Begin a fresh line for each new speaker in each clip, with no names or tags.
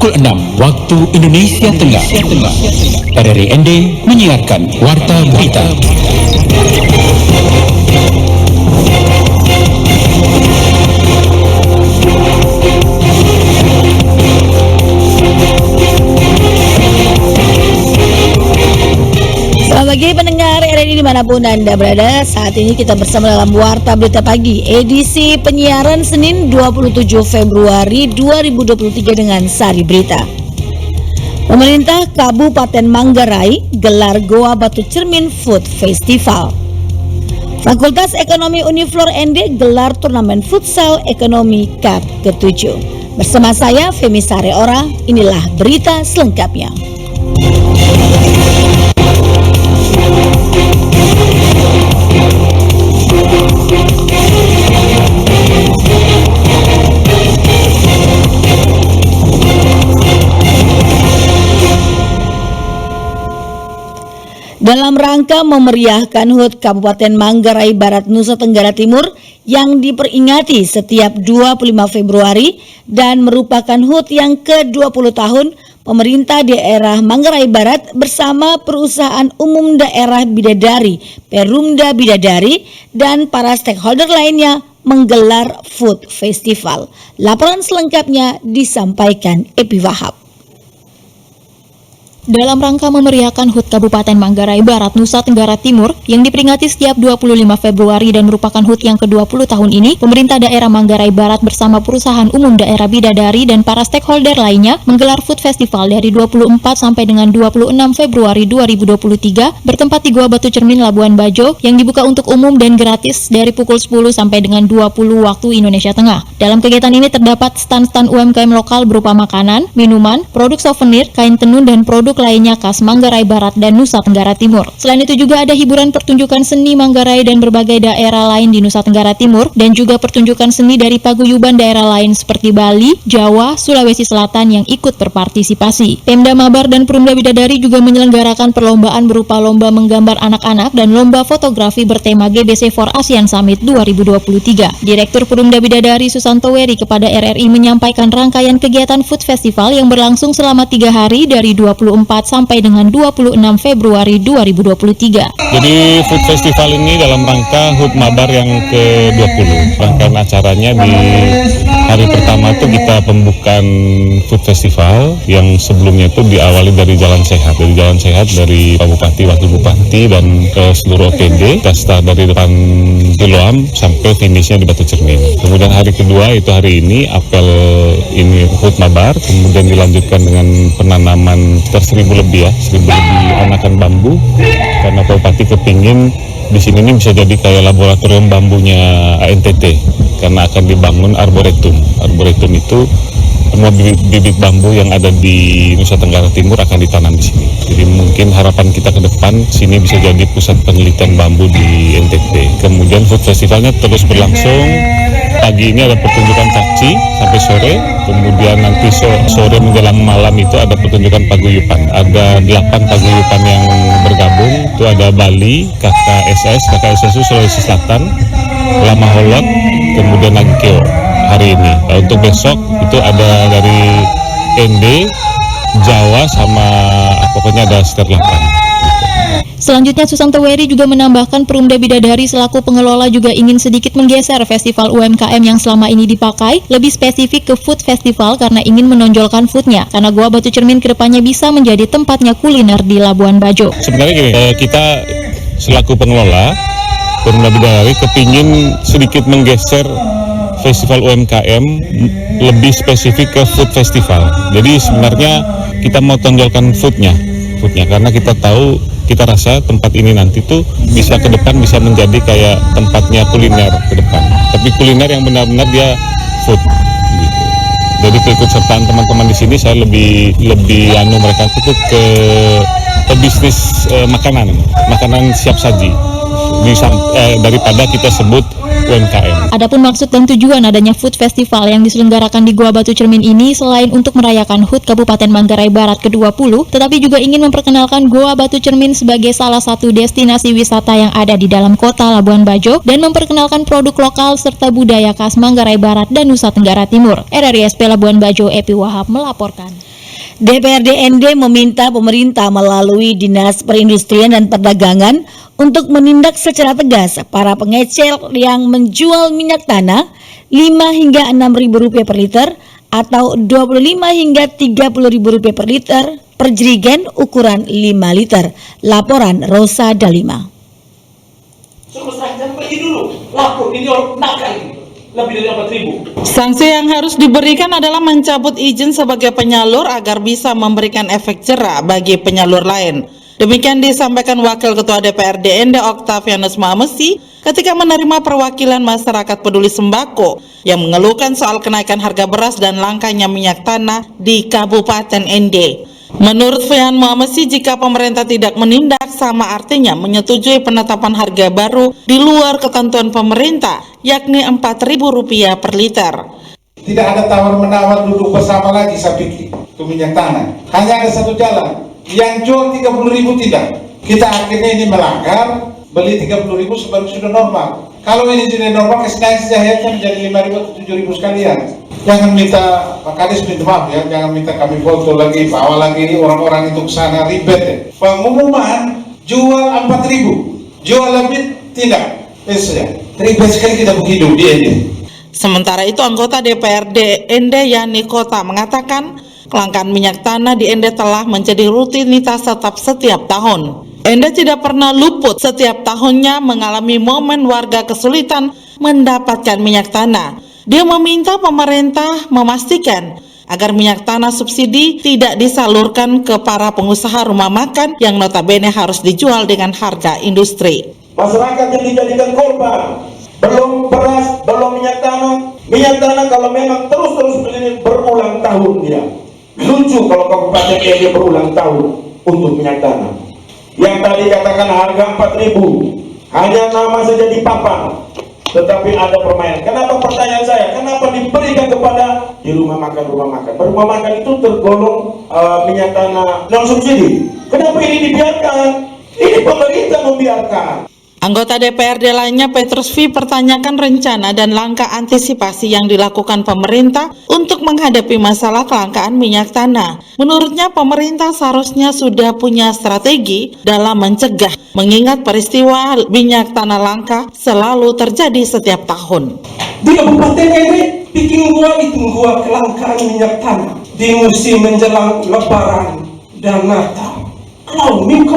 pukul 6 waktu Indonesia Tengah. RRI ND menyiarkan Warta Berita.
Selamat pagi pendengar RRI dimanapun Anda berada. Saat ini kita bersama dalam Warta Berita Pagi edisi penyiaran Senin 27 Februari 2023 dengan Sari Berita. Pemerintah Kabupaten Manggarai gelar Goa Batu Cermin Food Festival. Fakultas Ekonomi Uniflor ND gelar turnamen futsal ekonomi Cup ke-7. Bersama saya Femi Sareora, inilah berita selengkapnya. Dalam rangka memeriahkan HUT Kabupaten Manggarai Barat Nusa Tenggara Timur yang diperingati setiap 25 Februari dan merupakan HUT yang ke-20 tahun, pemerintah daerah Manggarai Barat bersama Perusahaan Umum Daerah Bidadari, Perumda Bidadari, dan para stakeholder lainnya menggelar Food Festival. Laporan selengkapnya disampaikan Epi Wahab.
Dalam rangka memeriahkan HUT Kabupaten Manggarai Barat Nusa Tenggara Timur yang diperingati setiap 25 Februari dan merupakan HUT yang ke-20 tahun ini, pemerintah daerah Manggarai Barat bersama Perusahaan Umum Daerah Bidadari dan para stakeholder lainnya menggelar Food Festival dari 24 sampai dengan 26 Februari 2023 bertempat di Goa Batu Cermin Labuan Bajo yang dibuka untuk umum dan gratis dari pukul 10 sampai dengan 20 waktu Indonesia Tengah. Dalam kegiatan ini terdapat stand-stand UMKM lokal berupa makanan, minuman, produk souvenir, kain tenun, dan produk lainnya khas Manggarai Barat dan Nusa Tenggara Timur. Selain itu juga ada hiburan pertunjukan seni Manggarai dan berbagai daerah lain di Nusa Tenggara Timur dan juga pertunjukan seni dari paguyuban daerah lain seperti Bali, Jawa, Sulawesi Selatan yang ikut berpartisipasi. Pemda Mabar dan Perumda Bidadari juga menyelenggarakan perlombaan berupa lomba menggambar anak-anak dan lomba fotografi bertema GBC for ASEAN Summit 2023. Direktur Perumda Bidadari Susanto Weri kepada RRI menyampaikan rangkaian kegiatan Food Festival yang berlangsung selama 3 hari dari 24 sampai dengan 26 Februari 2023.
Jadi Food Festival ini dalam rangka HUT Mabar yang ke-20. Rangkaian acaranya di hari pertama itu kita pembukaan Food Festival yang sebelumnya itu diawali dari Jalan Sehat. Dari Pak Bupati, Wakil Bupati dan seluruh OPD. Kita start dari depan Siloam sampai finishnya di Batu Cermin. Kemudian hari kedua itu hari ini apel ini HUT Mabar, kemudian dilanjutkan dengan penanaman 1.000 lebih anakan bambu karena Pak Bupati kepingin di sini ini bisa jadi kayak laboratorium bambunya ANTT karena akan dibangun arboretum. Arboretum itu semua bibit bambu yang ada di Nusa Tenggara Timur akan ditanam di sini. Jadi mungkin harapan kita ke depan sini bisa jadi pusat penelitian bambu di NTT. Kemudian Food Festivalnya terus berlangsung. Pagi ini ada pertunjukan caci sampai sore, kemudian nanti sore menjelang malam itu ada pertunjukan paguyuban. Ada 8 paguyuban yang bergabung, itu ada Bali, KKSS itu Sulawesi Selatan, Lama Holot, kemudian Nagkeo hari ini. Nah, untuk besok itu ada dari ND, Jawa sama pokoknya ada sekitar 8.
Selanjutnya Susanto Weri juga menambahkan Perumda Bidadari selaku pengelola juga ingin sedikit menggeser festival UMKM yang selama ini dipakai lebih spesifik ke Food Festival karena ingin menonjolkan foodnya karena Goa Batu Cermin kedepannya bisa menjadi tempatnya kuliner di Labuan Bajo.
Sebenarnya gini, kita selaku pengelola Perumda Bidadari kepingin sedikit menggeser festival UMKM lebih spesifik ke Food Festival. Jadi sebenarnya kita mau tonjolkan foodnya karena kita rasa tempat ini nanti tuh bisa ke depan bisa menjadi kayak tempatnya kuliner ke depan. Tapi kuliner yang benar-benar dia food gitu. Jadi keikutsertaan teman-teman di sini saya lebih mereka itu ke bisnis makanan siap saji daripada kita sebut UMKM.
Adapun maksud dan tujuan adanya Food Festival yang diselenggarakan di Goa Batu Cermin ini selain untuk merayakan HUT Kabupaten Manggarai Barat ke-20, tetapi juga ingin memperkenalkan Goa Batu Cermin sebagai salah satu destinasi wisata yang ada di dalam kota Labuan Bajo dan memperkenalkan produk lokal serta budaya khas Manggarai Barat dan Nusa Tenggara Timur. RRI SP Labuan Bajo, Epi Wahab melaporkan.
DPRD ND meminta pemerintah melalui Dinas Perindustrian dan Perdagangan untuk menindak secara tegas para pengecel yang menjual minyak tanah 5 hingga 6 ribu rupiah per liter atau 25 hingga 30 ribu rupiah per liter per jerigen ukuran 5 liter. Laporan Rosa Dalima.
Suruh serahkan pergi dulu. Laku ini orang nakal ini. Lebih dari 4.000.
Sanksi yang harus diberikan adalah mencabut izin sebagai penyalur agar bisa memberikan efek jera bagi penyalur lain. Demikian disampaikan Wakil Ketua DPRD ND Octavianus Mamesi ketika menerima perwakilan masyarakat peduli sembako yang mengeluhkan soal kenaikan harga beras dan langkanya minyak tanah di Kabupaten ND. Menurut Fian Mamesi, jika pemerintah tidak menindak sama artinya menyetujui penetapan harga baru di luar ketentuan pemerintah, yakni Rp4.000 per liter.
Tidak ada tawar-menawar duduk bersama lagi, saya pikir, itu minyak tanah. Hanya ada satu jalan, yang jual 30.000 tidak. Kita akhirnya ini melanggar, beli 30.000 sebaru sudah normal. Kalau ini sudah normal, kesenangan sejahitnya menjadi 5.000 atau 7.000 sekalian. Jangan minta, Pak Kades minta maaf ya, jangan minta kami foto lagi, bawa lagi orang-orang itu ke sana, ribet ya. Pengumuman jual 4.000, jual lebih tidak. Ribet sekali kita hidup di ND.
Sementara itu anggota DPRD ND Yani Kota mengatakan kelangkaan minyak tanah di ND telah menjadi rutinitas tetap setiap tahun. ND tidak pernah luput, setiap tahunnya mengalami momen warga kesulitan mendapatkan minyak tanah. Dia meminta pemerintah memastikan agar minyak tanah subsidi tidak disalurkan ke para pengusaha rumah makan yang notabene harus dijual dengan harga industri.
Masyarakat yang dijadikan korban, belum beras, belum minyak tanah. Minyak tanah kalau memang terus-terus begini berulang tahun dia. Lucu kalau Kabupaten ND berulang tahun untuk minyak tanah. Yang tadi katakan harga 4.000, hanya nama saja di papan. Tetapi ada permainan. Kenapa pertanyaan saya? Kenapa diberikan kepada di rumah makan? Rumah makan itu tergolong minyak tanah non subsidi. Kenapa ini dibiarkan? Ini pemerintah membiarkan.
Anggota DPRD lainnya Petrus V pertanyakan rencana dan langkah antisipasi yang dilakukan pemerintah untuk menghadapi masalah kelangkaan minyak tanah. Menurutnya pemerintah seharusnya sudah punya strategi dalam mencegah, mengingat peristiwa minyak tanah langka selalu terjadi setiap tahun.
Di Kabupaten ND bikin gua kelangkaan minyak tanah di musim menjelang Lebaran dan Natal. Kalau minggu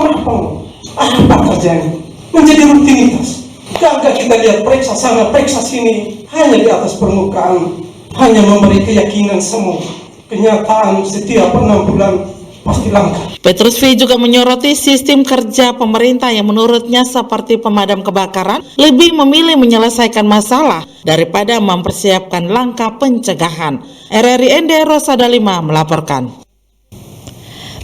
apa kerjanya? Menjadi rutinitas. Gagak kita lihat periksa sana, periksa sini, hanya di atas permukaan, hanya memberi keyakinan semua. Kenyataan setiap 6 bulan pasti langka.
Petrus V juga menyoroti sistem kerja pemerintah yang menurutnya seperti pemadam kebakaran lebih memilih menyelesaikan masalah daripada mempersiapkan langkah pencegahan. RRI ND Rosa Dalima melaporkan.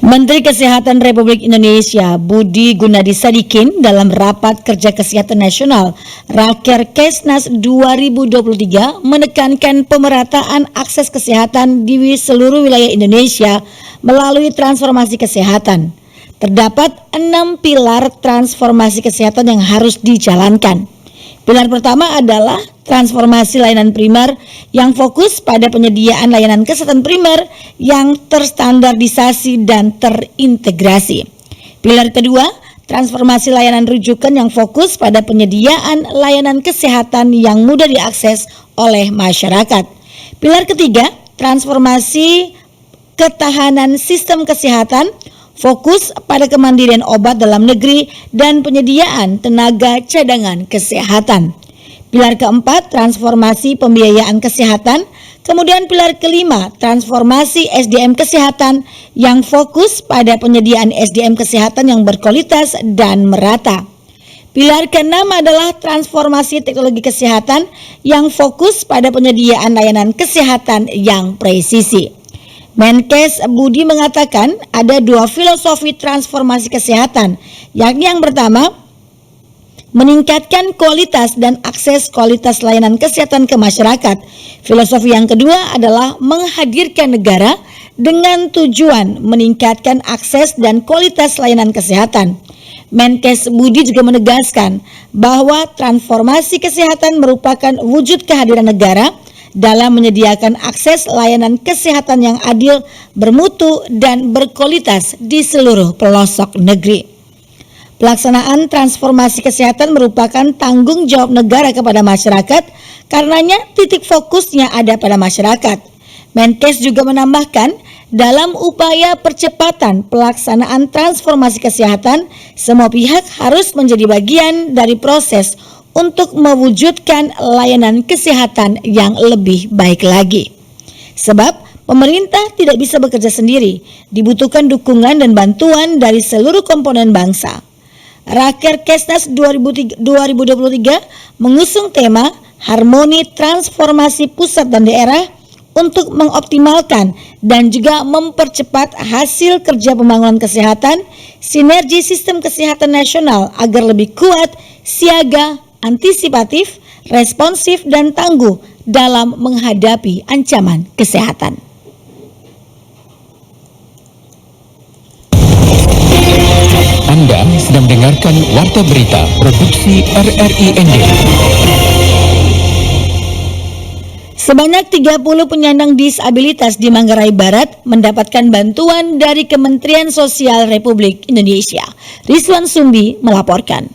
Menteri Kesehatan Republik Indonesia Budi Gunadi Sadikin dalam Rapat Kerja Kesehatan Nasional Raker Kesnas 2023 menekankan pemerataan akses kesehatan di seluruh wilayah Indonesia melalui transformasi kesehatan. Terdapat 6 pilar transformasi kesehatan yang harus dijalankan. Pilar pertama adalah transformasi layanan primer yang fokus pada penyediaan layanan kesehatan primer yang terstandardisasi dan terintegrasi. Pilar kedua, transformasi layanan rujukan yang fokus pada penyediaan layanan kesehatan yang mudah diakses oleh masyarakat. Pilar ketiga, transformasi ketahanan sistem kesehatan fokus pada kemandirian obat dalam negeri dan penyediaan tenaga cadangan kesehatan. Pilar keempat, transformasi pembiayaan kesehatan. Kemudian pilar kelima, transformasi SDM kesehatan yang fokus pada penyediaan SDM kesehatan yang berkualitas dan merata. Pilar keenam adalah transformasi teknologi kesehatan yang fokus pada penyediaan layanan kesehatan yang presisi. Menkes Budi mengatakan ada 2 filosofi transformasi kesehatan, yakni yang pertama, meningkatkan kualitas dan akses kualitas layanan kesehatan ke masyarakat. Filosofi yang kedua adalah menghadirkan negara dengan tujuan meningkatkan akses dan kualitas layanan kesehatan. Menkes Budi juga menegaskan bahwa transformasi kesehatan merupakan wujud kehadiran negara dalam menyediakan akses layanan kesehatan yang adil, bermutu, dan berkualitas di seluruh pelosok negeri. Pelaksanaan transformasi kesehatan merupakan tanggung jawab negara kepada masyarakat, karenanya titik fokusnya ada pada masyarakat. Menkes juga menambahkan, dalam upaya percepatan pelaksanaan transformasi kesehatan, semua pihak harus menjadi bagian dari proses untuk mewujudkan layanan kesehatan yang lebih baik lagi. Sebab pemerintah tidak bisa bekerja sendiri, dibutuhkan dukungan dan bantuan dari seluruh komponen bangsa. Raker Kesnas 2023 mengusung tema Harmoni Transformasi Pusat dan Daerah untuk mengoptimalkan dan juga mempercepat hasil kerja pembangunan kesehatan, sinergi sistem kesehatan nasional agar lebih kuat, siaga, antisipatif, responsif, dan tangguh dalam menghadapi ancaman kesehatan.
Anda sedang mendengarkan Warta Berita Produksi RRI ND.
Sebanyak 30 penyandang disabilitas di Manggarai Barat mendapatkan bantuan dari Kementerian Sosial Republik Indonesia. Rizwan Sumbi melaporkan.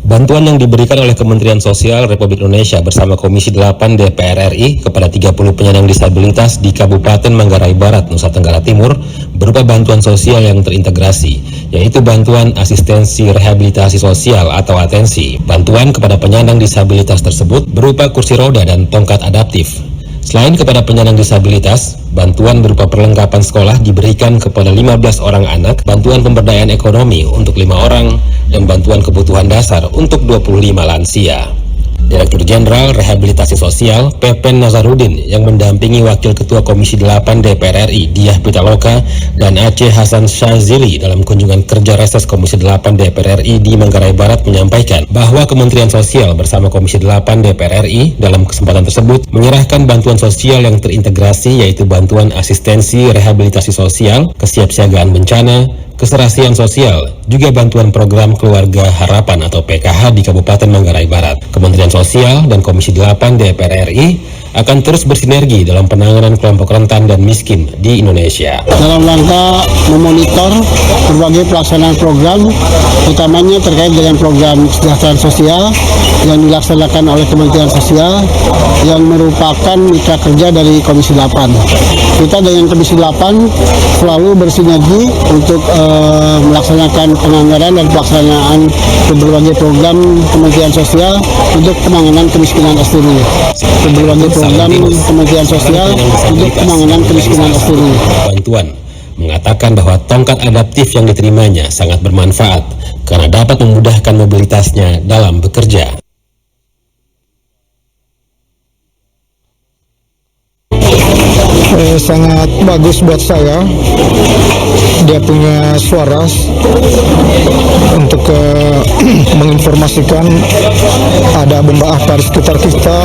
Bantuan yang diberikan oleh Kementerian Sosial Republik Indonesia bersama Komisi 8 DPR RI kepada 30 penyandang disabilitas di Kabupaten Manggarai Barat, Nusa Tenggara Timur berupa bantuan sosial yang terintegrasi, yaitu bantuan asistensi rehabilitasi sosial atau atensi. Bantuan kepada penyandang disabilitas tersebut berupa kursi roda dan tongkat adaptif. Selain kepada penyandang disabilitas, bantuan berupa perlengkapan sekolah diberikan kepada 15 orang anak, bantuan pemberdayaan ekonomi untuk 5 orang, dan bantuan kebutuhan dasar untuk 25 lansia. Direktur Jenderal Rehabilitasi Sosial Pepen Nazarudin yang mendampingi Wakil Ketua Komisi 8 DPR RI Diah Pitaloka dan Aceh Hasan Syazili dalam kunjungan kerja reses Komisi 8 DPR RI di Manggarai Barat menyampaikan bahwa Kementerian Sosial bersama Komisi 8 DPR RI dalam kesempatan tersebut menyerahkan bantuan sosial yang terintegrasi, yaitu bantuan asistensi rehabilitasi sosial, kesiapsiagaan bencana, keserasian sosial, juga bantuan program Keluarga Harapan atau PKH di Kabupaten Manggarai Barat. Kementerian Sosial dan Komisi 8 DPR RI akan terus bersinergi dalam penanganan kelompok rentan dan miskin di Indonesia.
Dalam rangka memonitor berbagai pelaksanaan program, utamanya terkait dengan program kesejahteraan sosial yang dilaksanakan oleh Kementerian Sosial yang merupakan mitra kerja dari Komisi 8. Kita dengan Komisi 8 selalu bersinergi untuk melaksanakan penganggaran dan pelaksanaan berbagai program Kementerian Sosial untuk penanganan kemiskinan ekstrim. Berbagai program Kementerian Sosial untuk penanganan kemiskinan ekstrim.
Bantuan mengatakan bahwa tongkat adaptif yang diterimanya sangat bermanfaat karena dapat memudahkan mobilitasnya dalam bekerja.
Sangat bagus buat saya. Dia punya suara untuk menginformasikan ada benda apa di sekitar kita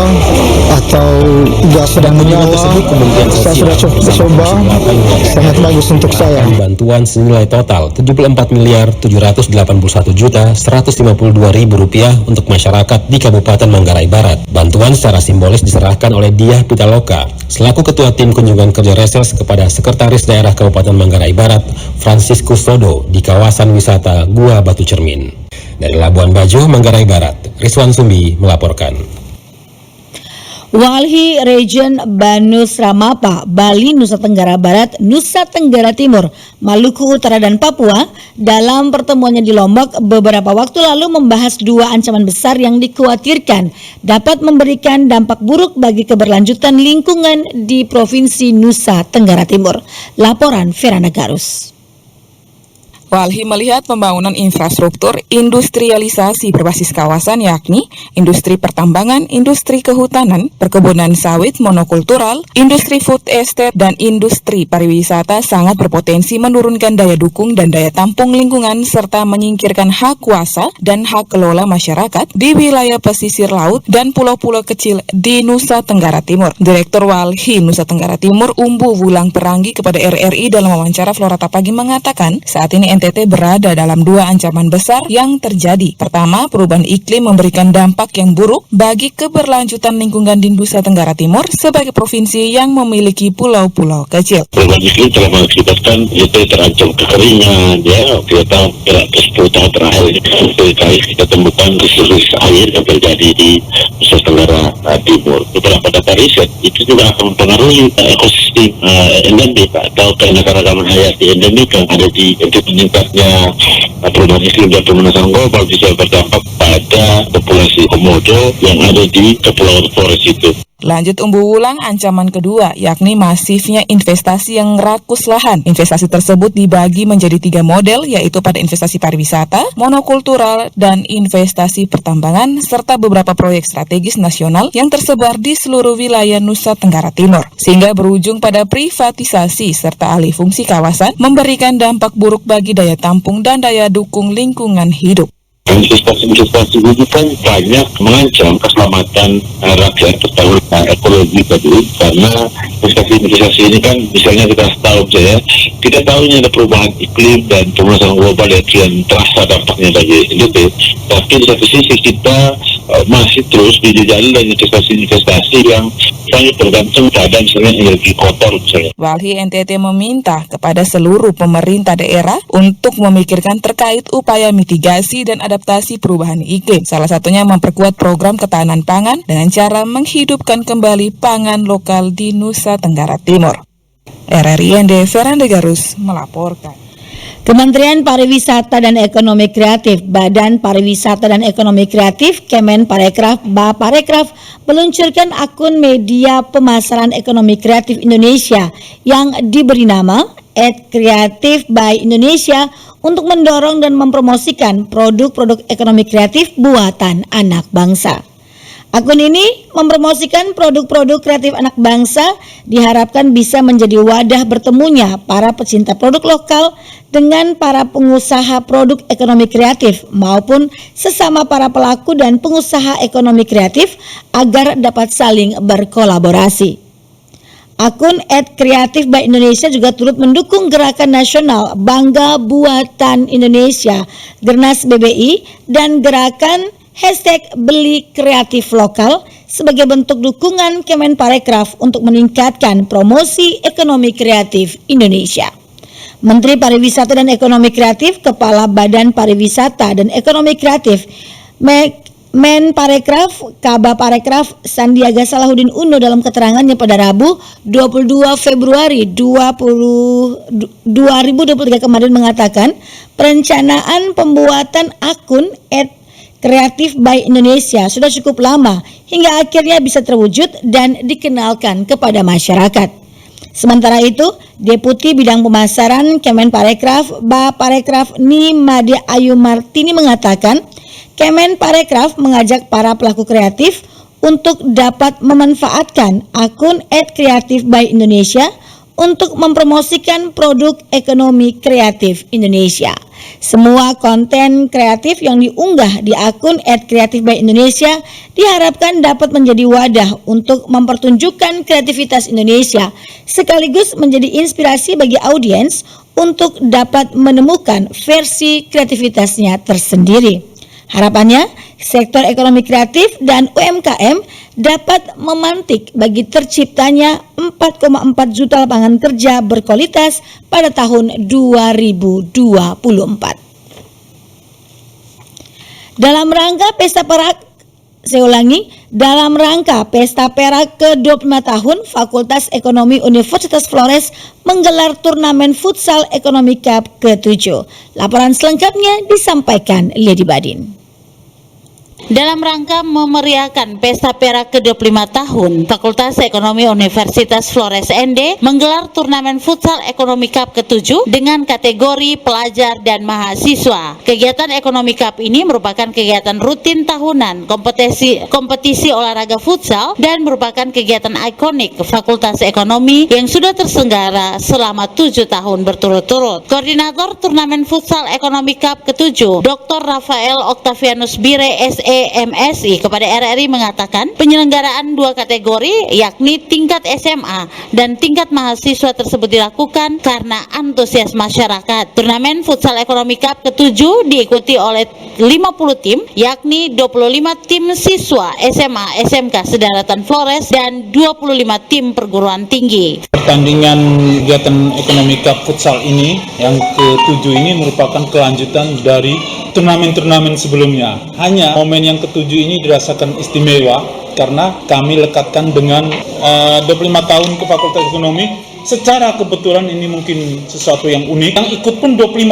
atau gas sedang menyala. Saya sudah coba, sangat bagus untuk saya.
Bantuan senilai total 74.781.152.000 rupiah untuk masyarakat di Kabupaten Manggarai Barat. Bantuan secara simbolis diserahkan oleh Diah Pitaloka selaku Ketua Tim Kunjungan Kerja Reses kepada Sekretaris Daerah Kabupaten Manggarai Barat, Franciscus Sodo, di kawasan wisata Gua Batu Cermin. Dari Labuan Bajo, Manggarai Barat, Rizwan Sumbi melaporkan.
Walhi Region Banus Ramapa, Bali, Nusa Tenggara Barat, Nusa Tenggara Timur, Maluku Utara, dan Papua dalam pertemuannya di Lombok beberapa waktu lalu membahas dua ancaman besar yang dikhawatirkan dapat memberikan dampak buruk bagi keberlanjutan lingkungan di Provinsi Nusa Tenggara Timur. Laporan Verana Garus.
Walhi melihat pembangunan infrastruktur industrialisasi berbasis kawasan, yakni industri pertambangan, industri kehutanan, perkebunan sawit monokultural, industri food estate, dan industri pariwisata sangat berpotensi menurunkan daya dukung dan daya tampung lingkungan serta menyingkirkan hak kuasa dan hak kelola masyarakat di wilayah pesisir laut dan pulau-pulau kecil di Nusa Tenggara Timur. Direktur Walhi Nusa Tenggara Timur, Umbu Wulang Peranggi, kepada RRI dalam wawancara Flora Tapagi mengatakan saat ini NTT berada dalam dua ancaman besar yang terjadi. Pertama, perubahan iklim memberikan dampak yang buruk bagi keberlanjutan lingkungan di Nusa Tenggara Timur sebagai provinsi yang memiliki pulau-pulau kecil.
Perubahan iklim telah mengakibatkan NTT terancam kekeringan, kita tahu gerak ke 10 tahun terakhir ini kita temukan krisis air yang terjadi di Nusa Tenggara Timur. Beberapa data riset itu juga akan mempengaruhi ekosistem endemik atau keanekaragaman hayati endemik yang ada di meningkatnya perubahan iklim dan pemanasan global bisa berdampak pada populasi komodo yang ada di Kepulauan Flores itu.
Lanjut Umbu Wulang, ancaman kedua yakni masifnya investasi yang rakus lahan. Investasi tersebut dibagi menjadi 3 model, yaitu pada investasi pariwisata, monokultural, dan investasi pertambangan, serta beberapa proyek strategis nasional yang tersebar di seluruh wilayah Nusa Tenggara Timur. Sehingga berujung pada privatisasi serta alih fungsi kawasan, memberikan dampak buruk bagi daya tampung dan daya dukung lingkungan hidup.
Investasi ini kan banyak mengancam keselamatan rakyat atau ekologi tadi, karena investasi ini kan misalnya kita tahu ini ada perubahan iklim dan pemanasan global yang terasa dampaknya bagi NTT, tapi di satu sisi kita masih terus dijajali dengan investasi yang sangat bergantung pada misalnya energi kotor misalnya.
Walhi NTT meminta kepada seluruh pemerintah daerah untuk memikirkan terkait upaya mitigasi dan adaptasi perubahan iklim. Salah satunya memperkuat program ketahanan pangan dengan cara menghidupkan kembali pangan lokal di Nusa Tenggara Timur. RRI ND Feranda Garus melaporkan.
Kementerian Pariwisata dan Ekonomi Kreatif, Badan Pariwisata dan Ekonomi Kreatif, Kemenparekraf, Baparekraf meluncurkan akun media pemasaran ekonomi kreatif Indonesia yang diberi nama @Kreatif by Indonesia untuk mendorong dan mempromosikan produk-produk ekonomi kreatif buatan anak bangsa. Akun ini mempromosikan produk-produk kreatif anak bangsa, diharapkan bisa menjadi wadah bertemunya para pecinta produk lokal dengan para pengusaha produk ekonomi kreatif maupun sesama para pelaku dan pengusaha ekonomi kreatif agar dapat saling berkolaborasi. Akun @Kreatif by Indonesia juga turut mendukung gerakan nasional Bangga Buatan Indonesia, Gernas BBI, dan gerakan #Beli Kreatif Lokal sebagai bentuk dukungan Kemenparekraf untuk meningkatkan promosi ekonomi kreatif Indonesia. Menteri Pariwisata dan Ekonomi Kreatif, Kepala Badan Pariwisata dan Ekonomi Kreatif, Menparekraf, Kabaparekraf Sandiaga Salahuddin Uno dalam keterangannya pada Rabu 22 Februari 2023 kemarin mengatakan perencanaan pembuatan akun Kreatif by Indonesia sudah cukup lama hingga akhirnya bisa terwujud dan dikenalkan kepada masyarakat. Sementara itu, Deputi Bidang Pemasaran Kemenparekraf, Baparekraf Nimade Ayu Martini mengatakan, Kemenparekraf mengajak para pelaku kreatif untuk dapat memanfaatkan akun @Kreatif by Indonesia untuk mempromosikan produk ekonomi kreatif Indonesia. Semua konten kreatif yang diunggah di akun @Kreatif by Indonesia diharapkan dapat menjadi wadah untuk mempertunjukkan kreativitas Indonesia sekaligus menjadi inspirasi bagi audiens untuk dapat menemukan versi kreativitasnya tersendiri. Harapannya, sektor ekonomi kreatif dan UMKM dapat memantik bagi terciptanya 4,4 juta lapangan kerja berkualitas pada tahun 2024. Dalam rangka Pesta Perak ke-25 tahun, Fakultas Ekonomi Universitas Flores menggelar turnamen futsal Ekonomi Cup ke-7. Laporan selengkapnya disampaikan Lady Badin.
Dalam rangka memeriahkan Pesta Perak ke-25 tahun, Fakultas Ekonomi Universitas Flores ND menggelar turnamen futsal Ekonomi Cup ke-7 dengan kategori pelajar dan mahasiswa. Kegiatan Ekonomi Cup ini merupakan kegiatan rutin tahunan kompetisi olahraga futsal dan merupakan kegiatan ikonik Fakultas Ekonomi yang sudah terselenggara selama 7 tahun berturut-turut. Koordinator turnamen futsal Ekonomi Cup ke-7, Dr. Rafael Octavianus Bire, EMSI kepada RRI mengatakan penyelenggaraan dua kategori yakni tingkat SMA dan tingkat mahasiswa tersebut dilakukan karena antusias masyarakat. Turnamen Futsal Ekonomi Cup ke-7 diikuti oleh 50 tim yakni 25 tim siswa SMA SMK Sedaratan Flores dan 25 tim perguruan tinggi.
Pertandingan kegiatan Ekonomi Cup Futsal ini yang ke-7 ini merupakan kelanjutan dari turnamen-turnamen sebelumnya. Hanya momen yang ke-7 ini dirasakan istimewa karena kami lekatkan dengan 25 tahun ke Fakultas Ekonomi. Secara kebetulan ini mungkin sesuatu yang unik. Yang ikut pun 25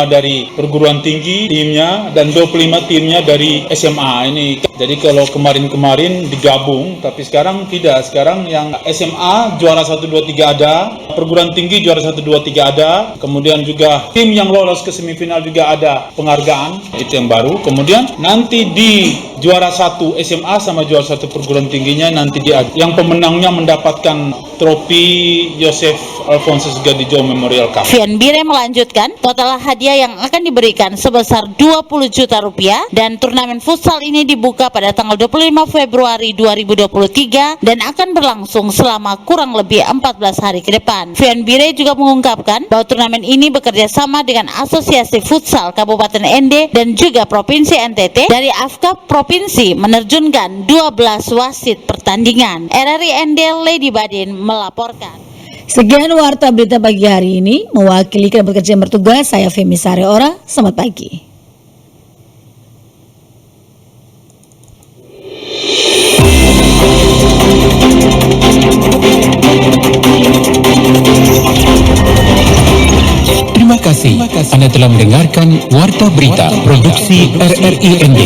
dari perguruan tinggi timnya dan 25 timnya dari SMA ini. Jadi kalau kemarin-kemarin digabung, tapi sekarang tidak. Sekarang yang SMA juara 1 2 3 ada, perguruan tinggi juara 1 2 3 ada, kemudian juga tim yang lolos ke semifinal juga ada penghargaan, itu yang baru. Kemudian nanti di juara 1 SMA sama juara 1 perguruan tingginya nanti yang pemenangnya mendapatkan trofi Joseph Alphonsus Gadijo Memorial Cup.
Vian Bire melanjutkan, total hadiah yang akan diberikan sebesar 20 juta rupiah dan turnamen futsal ini dibuka pada tanggal 25 Februari 2023 dan akan berlangsung selama kurang lebih 14 hari ke depan. Vian Bire juga mengungkapkan bahwa turnamen ini bekerja sama dengan Asosiasi Futsal Kabupaten Ende dan juga Provinsi NTT. Dari AFKAP Provinsi menerjunkan 12 wasit pertandingan. RRI Ende Lady Badin melaporkan.
Sekian warta berita pagi hari ini, mewakili kerabat kerja yang bertugas, saya Femi Sareora, selamat pagi.
Terima kasih Anda telah mendengarkan Warta Berita Produksi RRI ND.